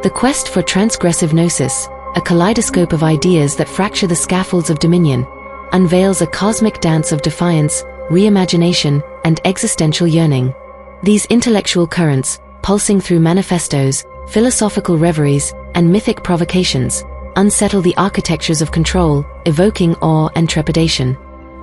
The quest for transgressive gnosis, a kaleidoscope of ideas that fracture the scaffolds of dominion, unveils a cosmic dance of defiance, reimagination, and existential yearning. These intellectual currents, pulsing through manifestos, philosophical reveries, and mythic provocations, unsettle the architectures of control, evoking awe and trepidation.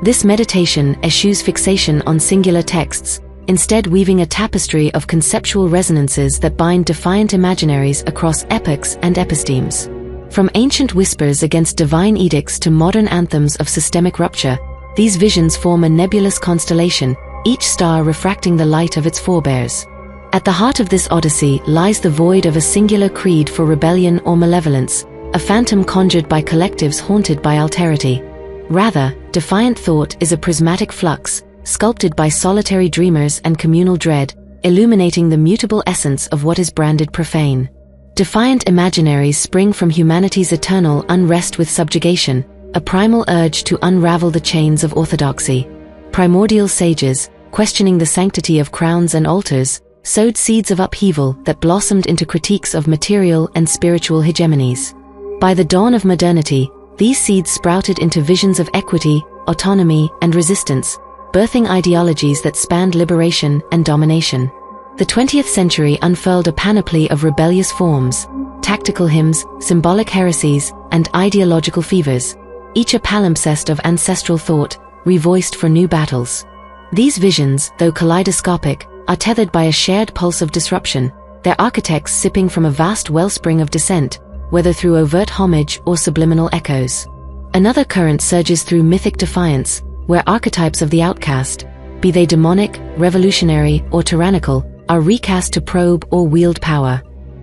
This meditation eschews fixation on singular texts, instead weaving a tapestry of conceptual resonances that bind defiant imaginaries across epochs and epistemes. From ancient whispers against divine edicts to modern anthems of systemic rupture, these visions form a nebulous constellation, each star refracting the light of its forebears. At the heart of this odyssey lies the void of a singular creed for rebellion or malevolence, a phantom conjured by collectives haunted by alterity. Rather, defiant thought is a prismatic flux, sculpted by solitary dreamers and communal dread, illuminating the mutable essence of what is branded profane. Defiant imaginaries spring from humanity's eternal unrest with subjugation, a primal urge to unravel the chains of orthodoxy. Primordial sages, questioning the sanctity of crowns and altars, sowed seeds of upheaval that blossomed into critiques of material and spiritual hegemonies. By the dawn of modernity, these seeds sprouted into visions of equity, autonomy, and resistance, birthing ideologies that spanned liberation and domination. The 20th century unfurled a panoply of rebellious forms, tactical hymns, symbolic heresies, and ideological fevers, each a palimpsest of ancestral thought, revoiced for new battles. These visions, though kaleidoscopic, are tethered by a shared pulse of disruption, their architects sipping from a vast wellspring of dissent, whether through overt homage or subliminal echoes. Another current surges through mythic defiance, where archetypes of the outcast, be they demonic, revolutionary, or tyrannical, are recast to probe or wield power.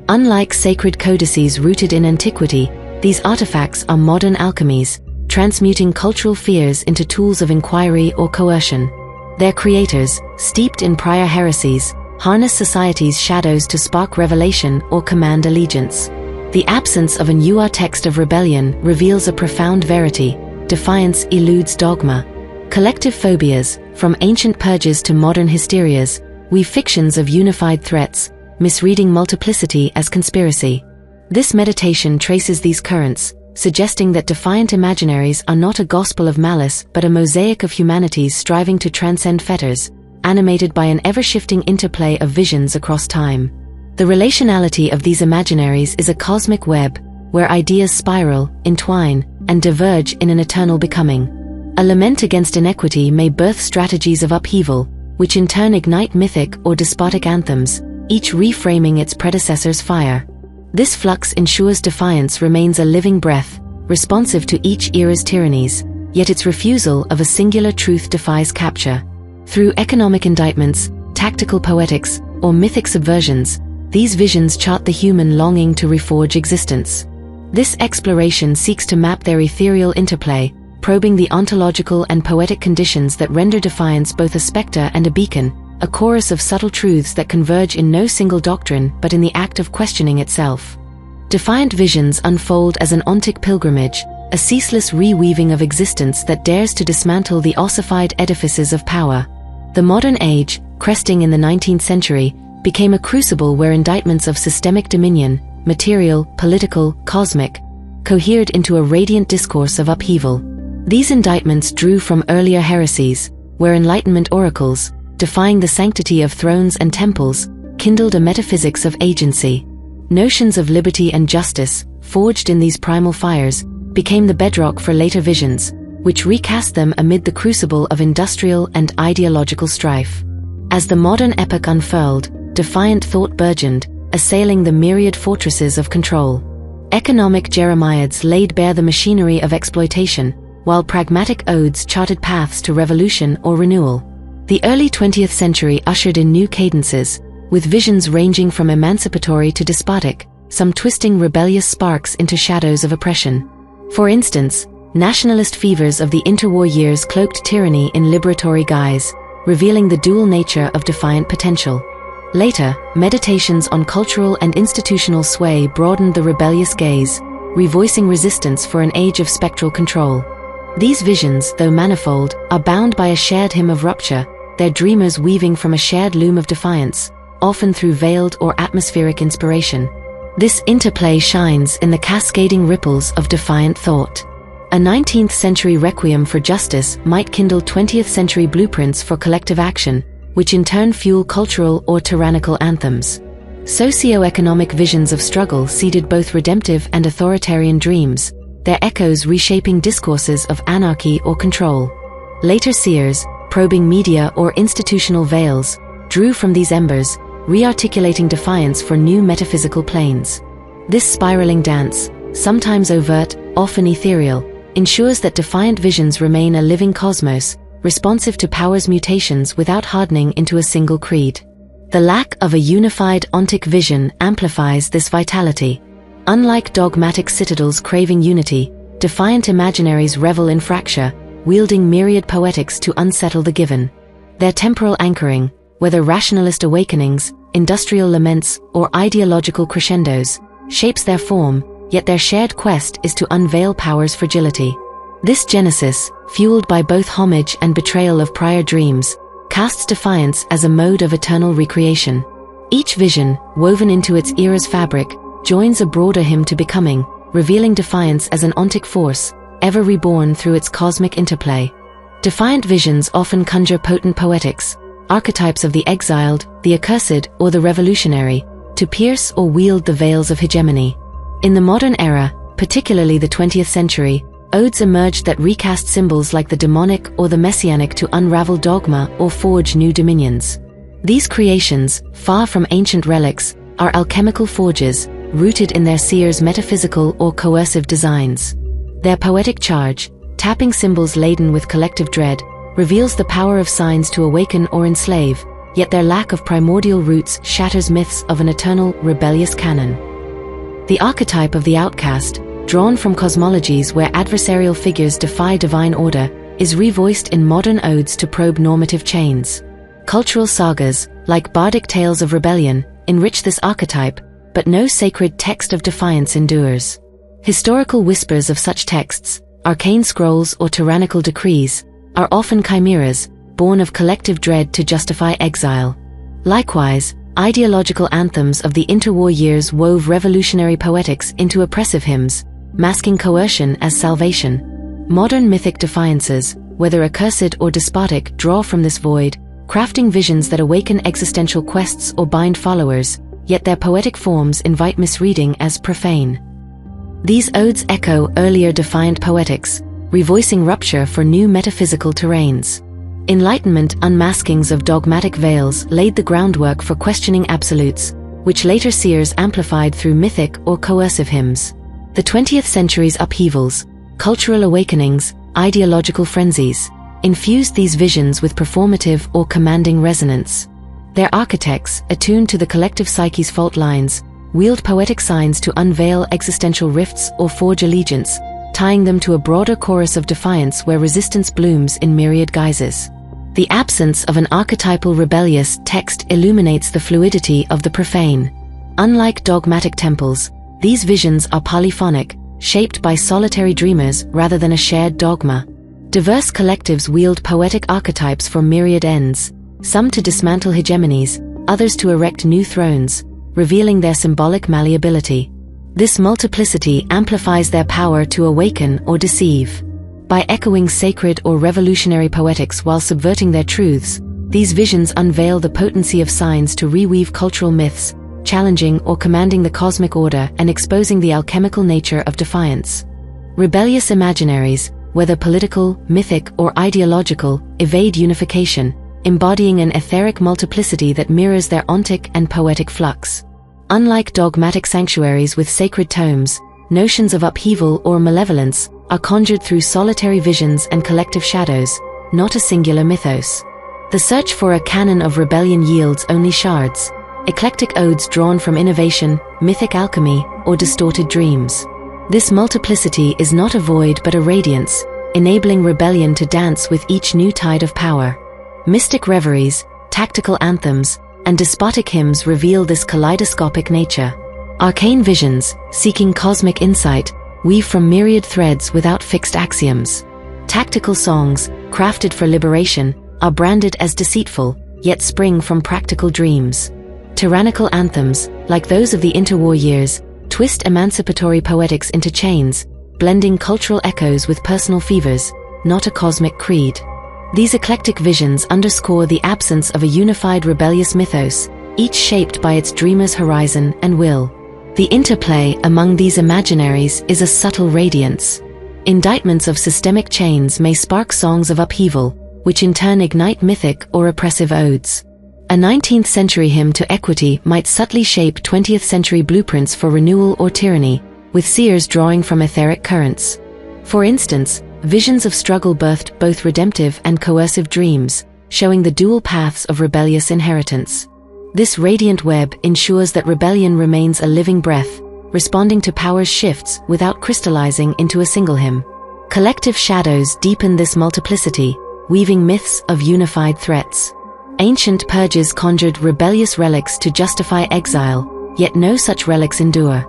Unlike sacred codices rooted in antiquity, these artifacts are modern alchemies, transmuting cultural fears into tools of inquiry or coercion. Their creators, steeped in prior heresies, harness society's shadows to spark revelation or command allegiance. The absence of a newer text of rebellion reveals a profound verity: defiance eludes dogma. Collective phobias, from ancient purges to modern hysterias, weave fictions of unified threats, misreading multiplicity as conspiracy. This meditation traces these currents, suggesting that defiant imaginaries are not a gospel of malice but a mosaic of humanities striving to transcend fetters, animated by an ever-shifting interplay of visions across time. The relationality of these imaginaries is a cosmic web, where ideas spiral, entwine, and diverge in an eternal becoming. A lament against inequity may birth strategies of upheaval, which in turn ignite mythic or despotic anthems, each reframing its predecessor's fire. This flux ensures defiance remains a living breath, responsive to each era's tyrannies, yet its refusal of a singular truth defies capture. Through economic indictments, tactical poetics, or mythic subversions, these visions chart the human longing to reforge existence. This exploration seeks to map their ethereal interplay, probing the ontological and poetic conditions that render defiance both a spectre and a beacon, a chorus of subtle truths that converge in no single doctrine but in the act of questioning itself. Defiant visions unfold as an ontic pilgrimage, a ceaseless reweaving of existence that dares to dismantle the ossified edifices of power. The modern age, cresting in the 19th century, became a crucible where indictments of systemic dominion, material, political, cosmic, cohered into a radiant discourse of upheaval. These indictments drew from earlier heresies, where Enlightenment oracles, defying the sanctity of thrones and temples, kindled a metaphysics of agency. Notions of liberty and justice, forged in these primal fires, became the bedrock for later visions, which recast them amid the crucible of industrial and ideological strife. As the modern epoch unfurled, defiant thought burgeoned, assailing the myriad fortresses of control. Economic jeremiads laid bare the machinery of exploitation, while pragmatic odes charted paths to revolution or renewal. The early 20th century ushered in new cadences, with visions ranging from emancipatory to despotic, some twisting rebellious sparks into shadows of oppression. For instance, nationalist fevers of the interwar years cloaked tyranny in liberatory guise, revealing the dual nature of defiant potential. Later, meditations on cultural and institutional sway broadened the rebellious gaze, revoicing resistance for an age of spectral control. These visions, though manifold, are bound by a shared hymn of rupture, their dreamers weaving from a shared loom of defiance, often through veiled or atmospheric inspiration. This interplay shines in the cascading ripples of defiant thought. A 19th century requiem for justice might kindle 20th century blueprints for collective action, which in turn fuel cultural or tyrannical anthems. Socio-economic visions of struggle seeded both redemptive and authoritarian dreams, their echoes reshaping discourses of anarchy or control. Later seers, probing media or institutional veils, drew from these embers, re-articulating defiance for new metaphysical planes. This spiraling dance, sometimes overt, often ethereal, ensures that defiant visions remain a living cosmos, responsive to power's mutations without hardening into a single creed. The lack of a unified ontic vision amplifies this vitality. Unlike dogmatic citadels craving unity, defiant imaginaries revel in fracture, wielding myriad poetics to unsettle the given. Their temporal anchoring, whether rationalist awakenings, industrial laments, or ideological crescendos, shapes their form, yet their shared quest is to unveil power's fragility. This genesis, fueled by both homage and betrayal of prior dreams, casts defiance as a mode of eternal recreation. Each vision, woven into its era's fabric, joins a broader hymn to becoming, revealing defiance as an ontic force, ever reborn through its cosmic interplay. Defiant visions often conjure potent poetics, archetypes of the exiled, the accursed, or the revolutionary, to pierce or wield the veils of hegemony. In the modern era, particularly the 20th century, odes emerged that recast symbols like the demonic or the messianic to unravel dogma or forge new dominions. These creations, far from ancient relics, are alchemical forges, rooted in their seers' metaphysical or coercive designs. Their poetic charge, tapping symbols laden with collective dread, reveals the power of signs to awaken or enslave, yet their lack of primordial roots shatters myths of an eternal, rebellious canon. The archetype of the outcast, drawn from cosmologies where adversarial figures defy divine order, is revoiced in modern odes to probe normative chains. Cultural sagas, like bardic tales of rebellion, enrich this archetype, but no sacred text of defiance endures. Historical whispers of such texts, arcane scrolls or tyrannical decrees, are often chimeras, born of collective dread to justify exile. Likewise, ideological anthems of the interwar years wove revolutionary poetics into oppressive hymns, masking coercion as salvation. Modern mythic defiances, whether accursed or despotic, draw from this void, crafting visions that awaken existential quests or bind followers, yet their poetic forms invite misreading as profane. These odes echo earlier defiant poetics, revoicing rupture for new metaphysical terrains. Enlightenment unmaskings of dogmatic veils laid the groundwork for questioning absolutes, which later seers amplified through mythic or coercive hymns. The 20th century's upheavals, cultural awakenings, ideological frenzies, infused these visions with performative or commanding resonance. Their architects, attuned to the collective psyche's fault lines, wield poetic signs to unveil existential rifts or forge allegiance, tying them to a broader chorus of defiance where resistance blooms in myriad guises. The absence of an archetypal rebellious text illuminates the fluidity of the profane. Unlike dogmatic temples, these visions are polyphonic, shaped by solitary dreamers rather than a shared dogma. Diverse collectives wield poetic archetypes for myriad ends, some to dismantle hegemonies, others to erect new thrones, revealing their symbolic malleability. This multiplicity amplifies their power to awaken or deceive. By echoing sacred or revolutionary poetics while subverting their truths, these visions unveil the potency of signs to reweave cultural myths, challenging or commanding the cosmic order and exposing the alchemical nature of defiance. Rebellious imaginaries, whether political, mythic, or ideological, evade unification, embodying an etheric multiplicity that mirrors their ontic and poetic flux. Unlike dogmatic sanctuaries with sacred tomes, notions of upheaval or malevolence are conjured through solitary visions and collective shadows, not a singular mythos. The search for a canon of rebellion yields only shards, eclectic odes drawn from innovation, mythic alchemy, or distorted dreams. This multiplicity is not a void but a radiance, enabling rebellion to dance with each new tide of power. Mystic reveries, tactical anthems, and despotic hymns reveal this kaleidoscopic nature. Arcane visions, seeking cosmic insight, weave from myriad threads without fixed axioms. Tactical songs, crafted for liberation, are branded as deceitful, yet spring from practical dreams. Tyrannical anthems, like those of the interwar years, twist emancipatory poetics into chains, blending cultural echoes with personal fevers, not a cosmic creed. These eclectic visions underscore the absence of a unified rebellious mythos, each shaped by its dreamer's horizon and will. The interplay among these imaginaries is a subtle radiance. Indictments of systemic chains may spark songs of upheaval, which in turn ignite mythic or oppressive odes. A 19th century hymn to equity might subtly shape 20th century blueprints for renewal or tyranny, with seers drawing from etheric currents. For instance, visions of struggle birthed both redemptive and coercive dreams, showing the dual paths of rebellious inheritance. This radiant web ensures that rebellion remains a living breath, responding to power's shifts without crystallizing into a single hymn. Collective shadows deepen this multiplicity, weaving myths of unified threats. Ancient purges conjured rebellious relics to justify exile, yet no such relics endure.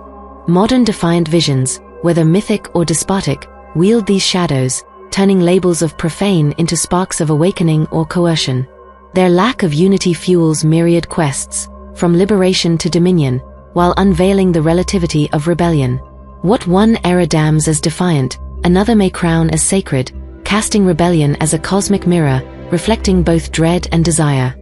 Modern defiant visions, whether mythic or despotic, wield these shadows, turning labels of profane into sparks of awakening or coercion. Their lack of unity fuels myriad quests, from liberation to dominion, while unveiling the relativity of rebellion. What one era damns as defiant, another may crown as sacred, casting rebellion as a cosmic mirror, reflecting both dread and desire.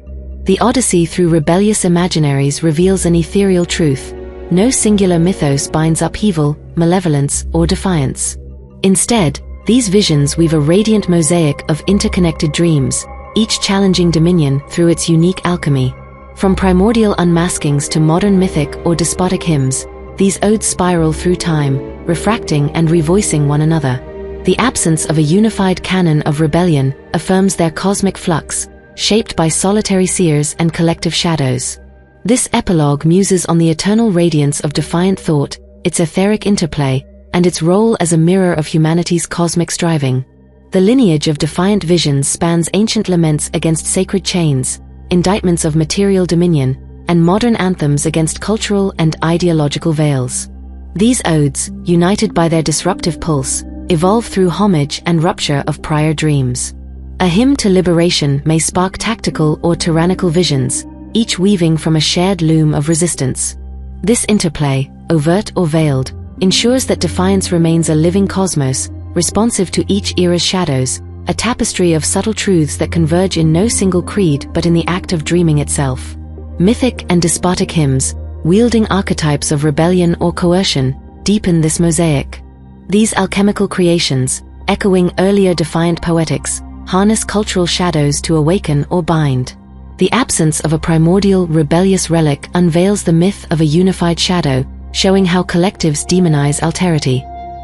The Odyssey through rebellious imaginaries reveals an ethereal truth. No singular mythos binds upheaval, malevolence, or defiance. Instead, these visions weave a radiant mosaic of interconnected dreams, each challenging dominion through its unique alchemy. From primordial unmaskings to modern mythic or despotic hymns, these odes spiral through time, refracting and revoicing one another. The absence of a unified canon of rebellion affirms their cosmic flux, shaped by solitary seers and collective shadows. This epilogue muses on the eternal radiance of defiant thought, its etheric interplay, and its role as a mirror of humanity's cosmic striving. The lineage of defiant visions spans ancient laments against sacred chains, indictments of material dominion, and modern anthems against cultural and ideological veils. These odes, united by their disruptive pulse, evolve through homage and rupture of prior dreams. A hymn to liberation may spark tactical or tyrannical visions, each weaving from a shared loom of resistance. This interplay, overt or veiled, ensures that defiance remains a living cosmos, responsive to each era's shadows, a tapestry of subtle truths that converge in no single creed but in the act of dreaming itself. Mythic and despotic hymns, wielding archetypes of rebellion or coercion, deepen this mosaic. These alchemical creations, echoing earlier defiant poetics, harness cultural shadows to awaken or bind. The absence of a primordial rebellious relic unveils the myth of a unified shadow, showing how collectives demonize alterity.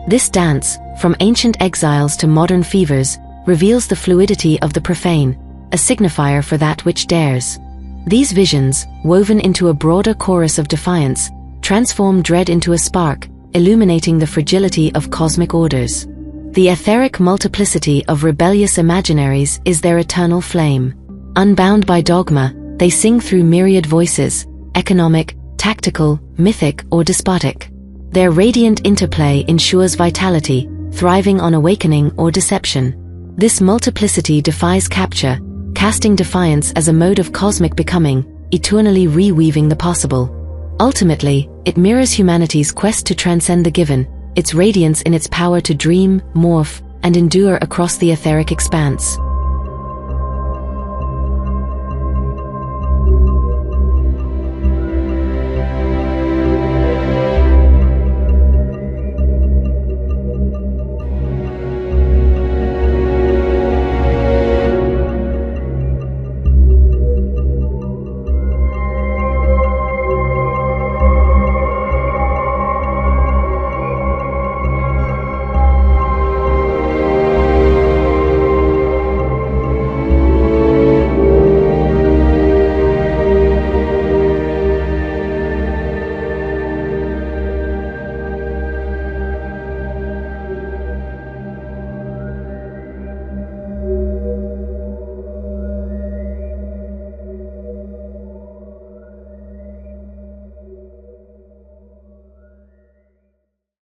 This dance, from ancient exiles to modern fevers, reveals the fluidity of the profane, a signifier for that which dares. These visions, woven into a broader chorus of defiance, transform dread into a spark, illuminating the fragility of cosmic orders. The etheric multiplicity of rebellious imaginaries is their eternal flame. Unbound by dogma, they sing through myriad voices, economic, tactical, mythic, or despotic. Their radiant interplay ensures vitality, thriving on awakening or deception. This multiplicity defies capture, casting defiance as a mode of cosmic becoming, eternally reweaving the possible. Ultimately, it mirrors humanity's quest to transcend the given, its radiance in its power to dream, morph, and endure across the etheric expanse.